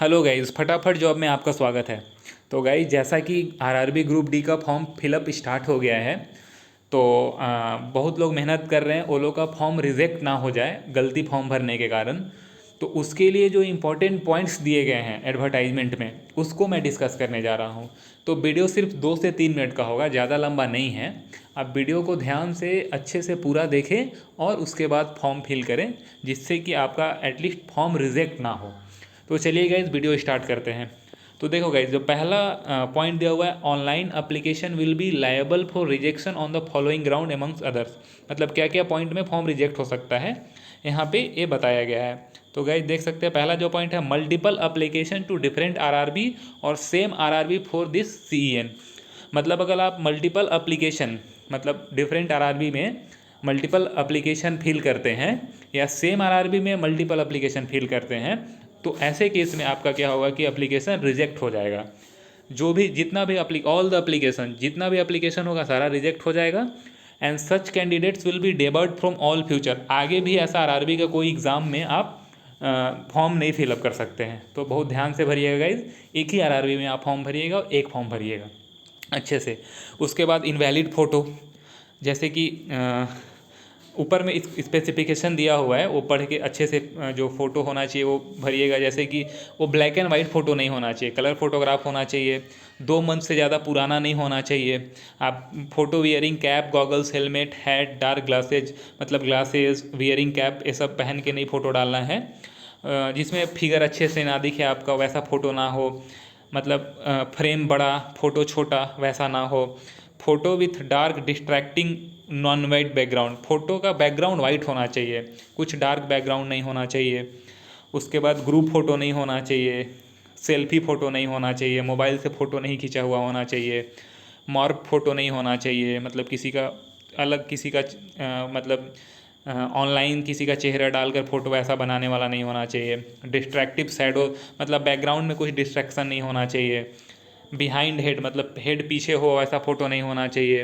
Hello guys, फटाफट job में आपका स्वागत है। तो गाइज़, जैसा कि आरआरबी ग्रुप डी का फॉर्म फिलअप स्टार्ट हो गया है, तो बहुत लोग मेहनत कर रहे हैं वो लोग का फॉर्म रिजेक्ट ना हो जाए गलती फॉर्म भरने के कारण। तो उसके लिए जो इम्पोर्टेंट पॉइंट्स दिए गए हैं एडवर्टाइजमेंट में, उसको मैं डिस्कस करने जा रहा हूँ। तो वीडियो सिर्फ 2 से 3 मिनट का होगा, ज़्यादा लंबा नहीं है। आप वीडियो को ध्यान से अच्छे से पूरा देखें और उसके बाद फॉर्म फिल करें, जिससे कि आपका एटलीस्ट फॉर्म रिजेक्ट ना हो। तो चलिए गाइज, वीडियो स्टार्ट करते हैं। तो देखो गाइज, जो पहला पॉइंट दिया हुआ है, online application will be liable for rejection on the following ground amongst others. मतलब क्या क्या पॉइंट में फॉर्म रिजेक्ट हो सकता है, यहाँ पे ये बताया गया है। तो गाइज देख सकते हैं, पहला जो पॉइंट है, multiple application to different RRB और same RRB for this CEN. मतलब अगर आप मल्टीपल एप्लीकेशन, मतलब डिफरेंट आरआरबी में मल्टीपल एप्लीकेशन फिल करते हैं या सेम आरआरबी में मल्टीपल एप्लीकेशन फिल करते हैं, तो ऐसे केस में आपका क्या होगा कि एप्लीकेशन रिजेक्ट हो जाएगा। जो भी जितना भी ऑल द एप्लीकेशन, जितना भी एप्लीकेशन होगा सारा रिजेक्ट हो जाएगा। And such candidates will be debarred from all future. आगे भी ऐसा आरआरबी का कोई एग्ज़ाम में आप फॉर्म नहीं फिलअप कर सकते हैं। तो बहुत ध्यान से भरिएगा गाइज, एक ही आरआरबी में आप फॉर्म भरिएगा और एक फॉर्म भरिएगा अच्छे से। उसके बाद इनवैलिड फ़ोटो, जैसे कि ऊपर में स्पेसिफिकेशन दिया हुआ है, वो पढ़ के अच्छे से जो फ़ोटो होना चाहिए वो भरिएगा। जैसे कि वो ब्लैक एंड वाइट फ़ोटो नहीं होना चाहिए, कलर फोटोग्राफ होना चाहिए, 2 मंथ से ज़्यादा पुराना नहीं होना चाहिए। आप photo wearing cap, goggles, helmet, hat, dark glasses, मतलब ग्लासेज, वियरिंग कैप, ये सब पहन के नहीं फ़ोटो डालना है। जिसमें फिगर अच्छे से ना दिखे आपका, वैसा फ़ोटो ना हो। मतलब फ्रेम बड़ा, फ़ोटो छोटा, वैसा ना हो। Photo with dark distracting non white background, photo का बैकग्राउंड वाइट होना चाहिए, कुछ डार्क बैकग्राउंड नहीं होना चाहिए। उसके बाद ग्रुप फ़ोटो नहीं होना चाहिए, सेल्फी फ़ोटो नहीं होना चाहिए, मोबाइल से फ़ोटो नहीं खींचा हुआ होना चाहिए, मॉर्फ फ़ोटो नहीं होना चाहिए, मतलब किसी का अलग, किसी का मतलब ऑनलाइन किसी का चेहरा डालकर फ़ोटो ऐसा बनाने वाला नहीं होना चाहिए। डिस्ट्रैक्टिव शैडो, मतलब बैकग्राउंड में कुछ डिस्ट्रैक्शन नहीं होना चाहिए। बिहाइंड हेड, मतलब हेड पीछे हो ऐसा फ़ोटो नहीं होना चाहिए।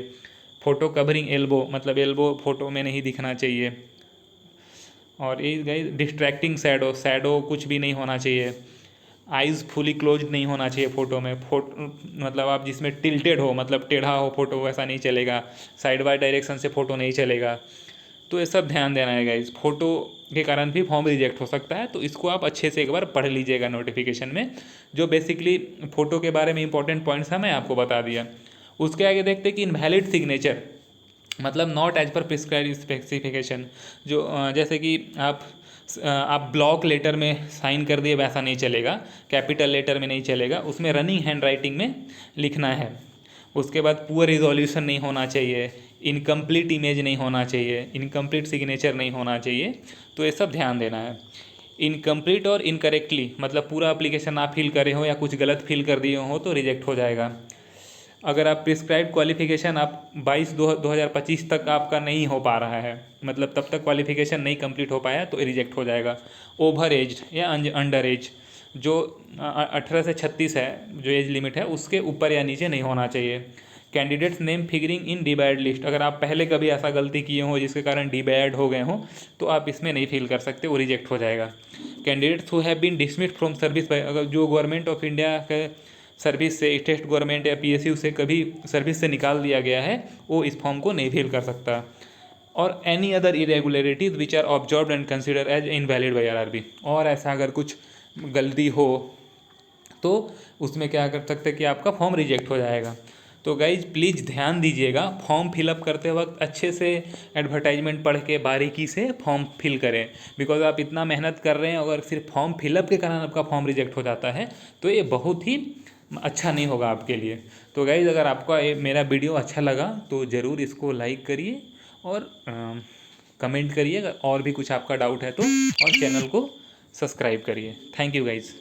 फ़ोटो कवरिंग एल्बो, मतलब एल्बो फ़ोटो में नहीं दिखना चाहिए। और ये गई डिस्ट्रैक्टिंग शैडो, शैडो कुछ भी नहीं होना चाहिए। आइज़ फुली क्लोज नहीं होना चाहिए फ़ोटो में। फोटो मतलब आप जिसमें टिल्टेड हो, मतलब टेढ़ा हो फ़ोटो, वैसा नहीं चलेगा। साइड बाय डायरेक्शन से फ़ोटो नहीं चलेगा। तो ये सब ध्यान देना है गाइस, फ़ोटो के कारण भी फॉर्म रिजेक्ट हो सकता है। तो इसको आप अच्छे से एक बार पढ़ लीजिएगा नोटिफिकेशन में, जो बेसिकली फ़ोटो के बारे में इंपॉर्टेंट पॉइंट्स हैं मैं आपको बता दिया। उसके आगे देखते हैं कि इनवैलिड सिग्नेचर, मतलब not as per prescribe specification. जो जैसे कि आप ब्लॉक लेटर में साइन कर दिए, वैसा नहीं चलेगा। कैपिटल लेटर में नहीं चलेगा, उसमें रनिंग हैंड राइटिंग में लिखना है। उसके बाद पुअर रिजोल्यूशन नहीं होना चाहिए, इनकम्प्लीट इमेज नहीं होना चाहिए, इनकम्प्लीट सिग्नेचर नहीं होना चाहिए। तो ये सब ध्यान देना है। इनकम्प्लीट और इनकरेक्टली, मतलब पूरा एप्लीकेशन आप फिल करे हो या कुछ गलत फिल कर दिए हो तो रिजेक्ट हो जाएगा। अगर आप प्रिस्क्राइब क्वालिफिकेशन आप 22/2/2025 तक आपका नहीं हो पा रहा है, मतलब तब तक क्वालिफिकेशन नहीं कंप्लीट हो पाया, तो रिजेक्ट हो जाएगा। ओवर एज या अंडर एज, जो 18 से 36 है, जो एज लिमिट है, उसके ऊपर या नीचे नहीं होना चाहिए। कैंडिडेट्स नेम फिगरिंग इन डीबैड लिस्ट, अगर आप पहले कभी ऐसा गलती किए हो जिसके कारण डीबैड हो गए हो, तो आप इसमें नहीं फिल कर सकते, वो रिजेक्ट हो जाएगा। Candidates who have been dismissed from service by, अगर जो गवर्नमेंट ऑफ इंडिया के सर्विस से, स्टेट गवर्नमेंट या पीएसयू से कभी सर्विस से निकाल दिया गया है, वो इस फॉर्म को नहीं फिल कर सकता। और any other irregularities which are observed and consider as invalid by RRB, और ऐसा अगर कुछ गलती हो तो उसमें क्या कर सकते हैं कि आपका फॉर्म रिजेक्ट हो जाएगा। तो गाइज प्लीज़ ध्यान दीजिएगा, फॉर्म फिलअप करते वक्त अच्छे से एडवर्टाइजमेंट पढ़ के बारीकी से फॉर्म फिल करें। बिकॉज आप इतना मेहनत कर रहे हैं, अगर सिर्फ फॉर्म फिलअप के कारण आपका फॉर्म रिजेक्ट हो जाता है, तो ये बहुत ही अच्छा नहीं होगा आपके लिए। तो गाइज, अगर आपका ये मेरा वीडियो अच्छा लगा तो ज़रूर इसको लाइक करिए और कमेंट करिए। अगर और भी कुछ आपका डाउट है तो, और चैनल को सब्सक्राइब करिए। Thank you guys.